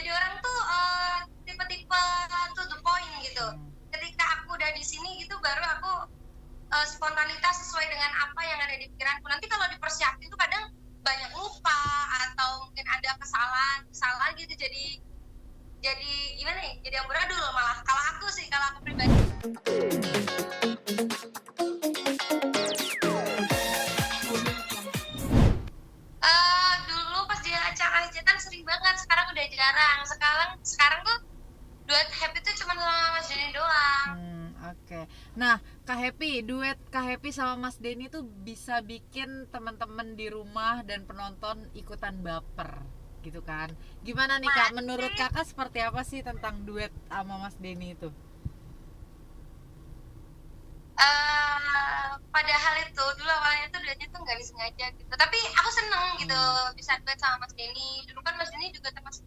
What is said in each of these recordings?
jadi orang tuh tipe-tipe to the point gitu. Ketika aku udah di sini gitu baru aku spontanitas sesuai dengan apa yang ada di pikiranku. Nanti kalau dipersiapin tuh kadang banyak lupa atau mungkin ada kesalahan gitu, jadi gimana ya, jadi amburadul malah kalau aku pribadi. Dulu pas di acara hajatan sering banget, sekarang udah jarang. Sekarang tuh duet happy tuh cuma sama Mas Denny doang. Oke. Nah, duet Kak Happy sama Mas Denny tuh bisa bikin teman-teman di rumah dan penonton ikutan baper, gitu kan? Gimana nih Kak? Menurut Masih Kakak seperti apa sih tentang duet sama Mas Denny itu? padahal itu dulu awalnya tuh duetnya tuh nggak disengaja gitu, tapi aku seneng gitu bisa duet sama Mas Denny. Dulu kan Mas Denny juga termasuk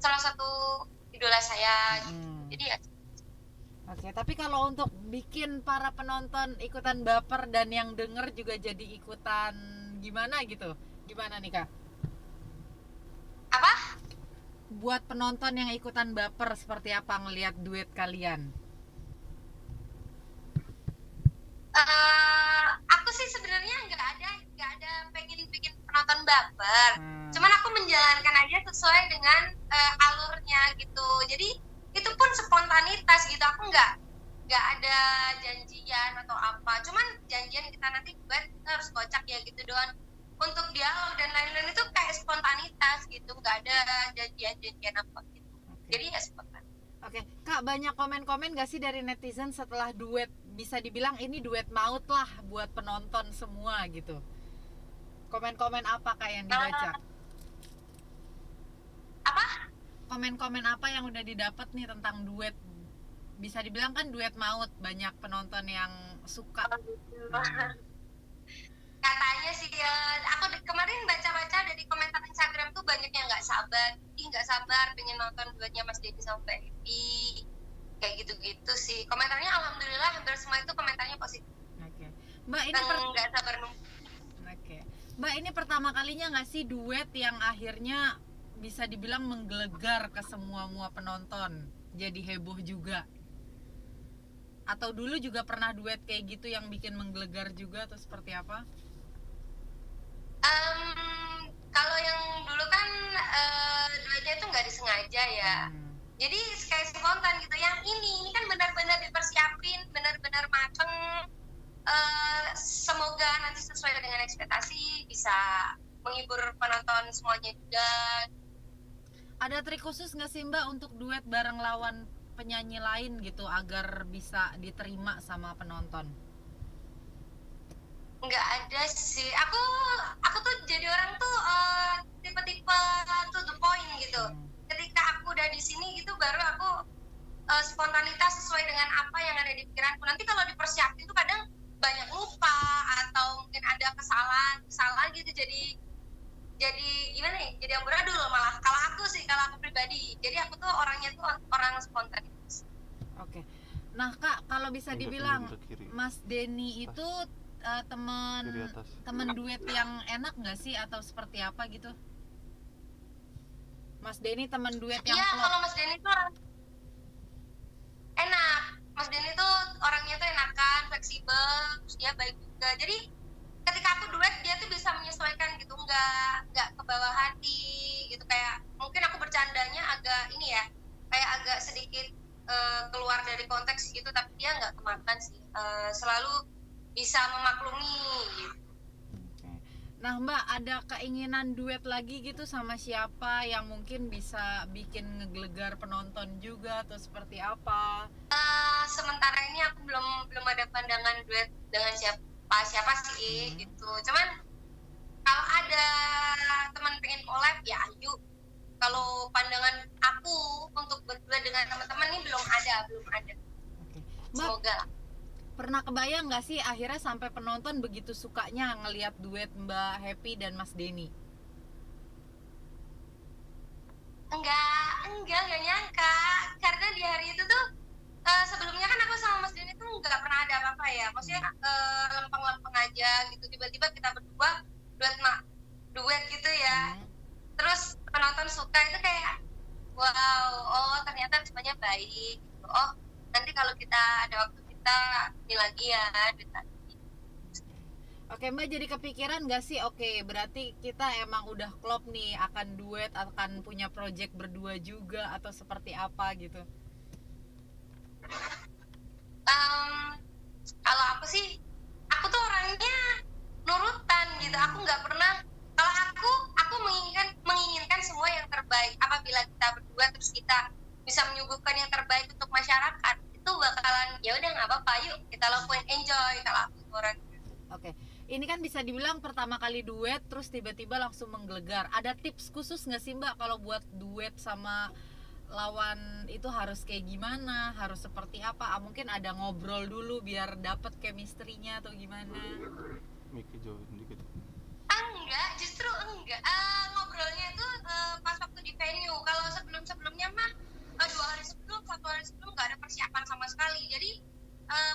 salah satu idola saya gitu, jadi ya. Oke, tapi kalau untuk bikin para penonton ikutan baper dan yang denger juga jadi ikutan gimana gitu? Gimana nih Kak? Apa? Buat penonton yang ikutan baper seperti apa ngelihat duet kalian? Aku sih sebenarnya nggak ada pengen bikin penonton baper. Cuman aku menjalankan aja sesuai dengan alurnya gitu. Jadi itu pun spontanitas gitu. Aku nggak ada janjian atau apa. Cuman janjian kita nanti buat kita harus kocak ya gitu doang. Untuk dialog dan lain-lain itu kayak spontanitas gitu. Nggak ada janjian apa gitu. Jadi ya spontan. Oke, Kak, banyak komen-komen gak sih dari netizen setelah duet, bisa dibilang ini duet maut lah buat penonton semua gitu. Komen-komen apa Kak yang dibaca? Apa? Komen-komen apa yang udah didapat nih tentang duet? Bisa dibilang kan duet maut, banyak penonton yang suka. Katanya sih ya, aku kemarin baca-baca dari komentar Instagram tuh banyak yang nggak sabar pengen nonton duetnya Mas Denny sama Mbak Happy, kayak gitu-gitu sih komentarnya. Alhamdulillah hampir semua itu komentarnya positif. Oke. Mbak ini Nggak sabar nunggu. Oke. Mbak ini pertama kalinya nggak sih duet yang akhirnya bisa dibilang menggelegar ke semua penonton, jadi heboh juga? Atau dulu juga pernah duet kayak gitu yang bikin menggelegar juga atau seperti apa? Kalau yang dulu kan duetnya itu nggak disengaja ya, jadi kayak spontan gitu. Yang ini kan benar-benar dipersiapin, benar-benar mateng. Semoga nanti sesuai dengan ekspektasi, bisa menghibur penonton semuanya juga. Ada trik khusus nggak sih Mbak untuk duet bareng lawan penyanyi lain gitu agar bisa diterima sama penonton? Nggak ada sih, aku tuh jadi orang tuh tipe-tipe to the point gitu. Ketika aku udah di sini gitu baru aku spontanitas sesuai dengan apa yang ada di pikiranku. Nanti kalau dipersiapin tuh kadang banyak lupa atau mungkin ada kesalahan gitu, jadi gimana ya, jadi amburadul malah kalau aku pribadi. Jadi aku tuh orangnya tuh orang spontanitas. Oke. Nah Kak, kalau bisa dibilang Mas Denny itu teman duet yang enak nggak sih atau seperti apa gitu? Mas Denny teman duet yang Iya, klop. kalau Mas Denny tuh enak. Mas Denny tuh orangnya tuh enakan, fleksibel, terus dia baik juga. Jadi ketika aku duet dia tuh bisa menyesuaikan gitu, nggak ke bawah hati gitu. Kayak mungkin aku bercandanya agak ini ya, kayak agak sedikit keluar dari konteks gitu, tapi dia nggak kemakan sih. Selalu bisa memaklumi gitu. Nah Mbak, ada keinginan duet lagi gitu sama siapa yang mungkin bisa bikin ngegelegar penonton juga atau seperti apa? Sementara ini aku belum ada pandangan duet dengan siapa sih gitu. Cuman kalau ada teman pengen collab ya ayo. Kalau pandangan aku untuk berduet dengan teman-teman ini belum ada. Oke. Mbak, Semoga lah. pernah kebayang nggak sih akhirnya sampai penonton begitu sukanya ngelihat duet Mbak Happy dan Mas Denny? Enggak nyangka, karena di hari itu tuh sebelumnya kan aku sama Mas Denny tuh nggak pernah ada apa-apa ya, maksudnya lempeng-lempeng aja gitu. Tiba-tiba kita berdua duet gitu ya. Terus penonton suka, itu kayak wow, oh ternyata semuanya baik gitu. Oh nanti kalau kita ada waktu kita ini lagi ya duit lagi. Oke Mbak, jadi kepikiran gak sih, oke berarti kita emang udah klop nih akan duet, akan punya project berdua juga atau seperti apa gitu? Em, Kalau aku tuh orangnya nurutan gitu. Aku nggak pernah. Kalau aku menginginkan semua yang terbaik. Apabila kita berdua terus kita bisa menyuguhkan yang terbaik untuk masyarakat, itu bakalan ya udah nggak apa-apa. Yuk kita lakuin, enjoy. Kalau aku tuh orang. Oke, ini kan bisa dibilang pertama kali duet terus tiba-tiba langsung menggelegar. Ada tips khusus nggak sih Mbak kalau buat duet sama lawan itu harus kayak gimana, harus seperti apa? Mungkin ada ngobrol dulu biar dapet chemistry-nya atau gimana? Mikir jauh dikit. Enggak, justru enggak. Ngobrolnya itu pas waktu di venue. Kalau sebelum-sebelumnya mah 2 hari sebelum, 1 hari sebelum nggak ada persiapan sama sekali. Jadi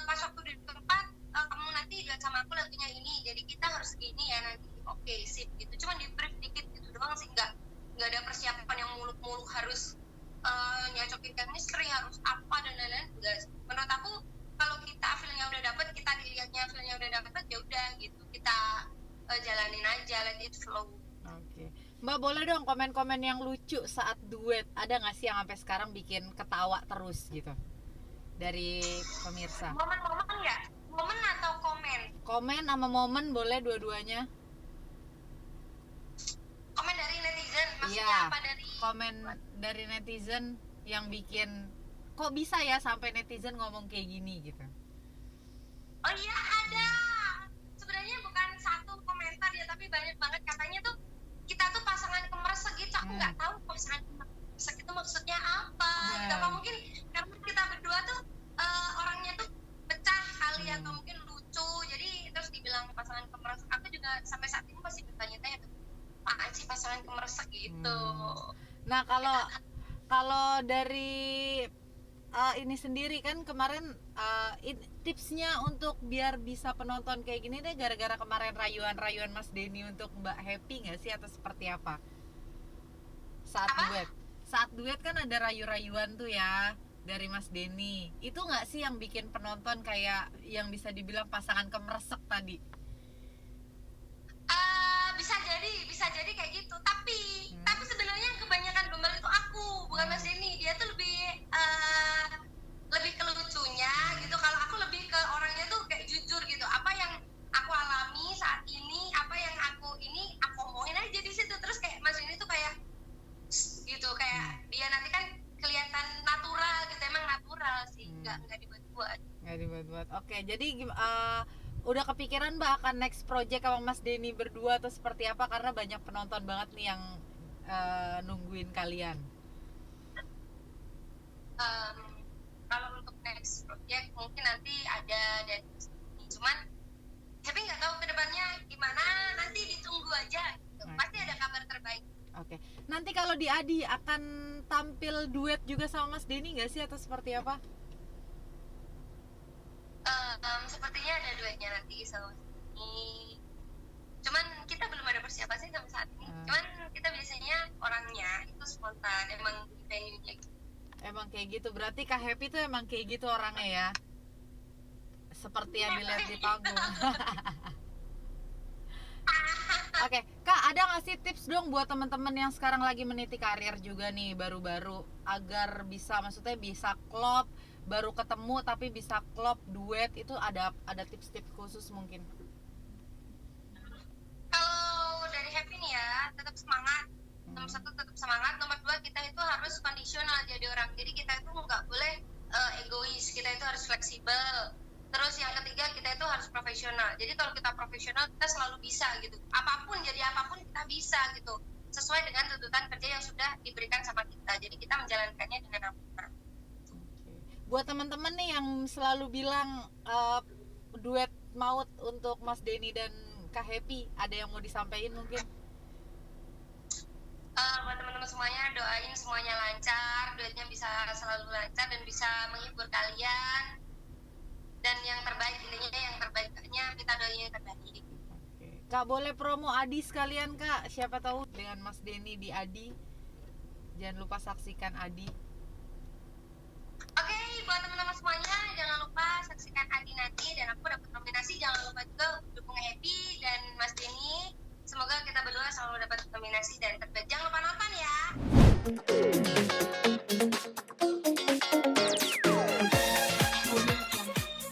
pas waktu di tempat, kamu nanti lihat sama aku lagunya ini. Jadi kita harus gini ya nanti. Oke, sip gitu. Cuma di brief dikit gitu doang sih. Nggak ada persiapan yang muluk-muluk harus nyocokin chemistry, harus apa dan lain-lain. Enggak. Menurut aku kalau kita feel-nya udah dapet, kita dilihatnya feel-nya udah dapet, ya udah gitu. Kita jalanin aja, let it flow. Oke, Mbak boleh dong komen-komen yang lucu saat duet. Ada nggak sih yang sampai sekarang bikin ketawa terus gitu dari pemirsa? Momen-momen ya, momen atau komen? Komen sama momen boleh dua-duanya. Komen dari netizen, maksudnya Iya, apa dari? komen dari netizen yang bikin kok bisa ya sampai netizen ngomong kayak gini gitu. Oh iya ada. Sebenarnya bukan satu komentar ya, tapi banyak banget katanya tuh kita tuh pasangan kemersek gitu. Aku nggak tahu pasangan kemersek itu maksudnya apa. Gitu. Apa mungkin karena kita berdua tuh orangnya tuh pecah kali atau mungkin lucu. Jadi terus dibilang pasangan kemersek. Aku juga sampai saat ini masih bertanya-tanya tuh, apaan sih pasangan kemersek gitu. Nah, kalau dari ini sendiri kan kemarin tipsnya untuk biar bisa penonton kayak gini deh gara-gara kemarin rayuan-rayuan Mas Denny untuk Mbak happy nggak sih atau seperti apa? Saat Apa? duet. Saat duet kan ada rayu-rayuan tuh ya dari Mas Denny. Itu nggak sih yang bikin penonton kayak yang bisa dibilang pasangan kemeresek tadi? Bisa jadi kayak gitu. Tapi sebenarnya yang kebanyakan gemar itu aku, bukan Mas Denny. Dia tuh lebih ke lucunya gitu. Kalau aku lebih ke orangnya tuh kayak jujur gitu. Apa yang aku alami saat ini, apa yang aku omongin aja di situ. Terus kayak Mas Denny tuh kayak gitu, kayak dia nanti kan kelihatan natural gitu. Emang natural sih, nggak dibuat-buat. Nggak dibuat-buat. Oke, jadi udah kepikiran Mbak akan next project sama Mas Denny berdua atau seperti apa, karena banyak penonton banget nih yang nungguin kalian. Kalau untuk next project mungkin nanti ada dari sini, cuman tapi nggak tahu kedepannya gimana, nanti ditunggu aja gitu. Pasti ada kabar terbaik. Oke. Nanti kalau di Adi akan tampil duet juga sama Mas Denny nggak sih atau seperti apa? Sepertinya ada duetnya nanti sama ini, cuman kita belum ada persiapan sih sampai saat ini. Cuman kita biasanya orangnya itu spontan, emang di venue-nya gitu. Emang kayak gitu, berarti Kak Happy tuh emang kayak gitu orangnya ya, seperti yang dilihat di panggung. Oke, Kak, ada nggak sih tips dong buat teman-teman yang sekarang lagi meniti karir juga nih baru-baru, agar bisa, maksudnya bisa klop, baru ketemu tapi bisa klop duet, itu ada tips-tips khusus mungkin? Kalau dari Happy nih ya, tetap semangat. Nomor 1 tetap semangat. Nomor 2 kita itu harus kondisional jadi orang. Jadi kita itu nggak boleh egois. Kita itu harus fleksibel. Terus yang ketiga kita itu harus profesional. Jadi kalau kita profesional kita selalu bisa gitu. Apapun kita bisa gitu. Sesuai dengan tuntutan kerja yang sudah diberikan sama kita. Jadi kita menjalankannya dengan amanah. Buat teman-teman nih yang selalu bilang duet maut untuk Mas Denny dan Kak Happy, ada yang mau disampaikan mungkin? Buat teman-teman semuanya, doain semuanya lancar, duetnya bisa selalu lancar dan bisa menghibur kalian. Dan yang terbaik, intinya yang terbaiknya kita doain yang terbaik. Kak, boleh promo Adi sekalian Kak, siapa tahu dengan Mas Denny di Adi Jangan lupa saksikan Adi. Oke, buat teman-teman semuanya jangan lupa saksikan Adi nanti dan aku dapat nominasi. Jangan lupa juga dukung Happy dan Mas Denny. Semoga kita berdua selalu dapat nominasi dan terbaik. Jangan lupa nonton ya.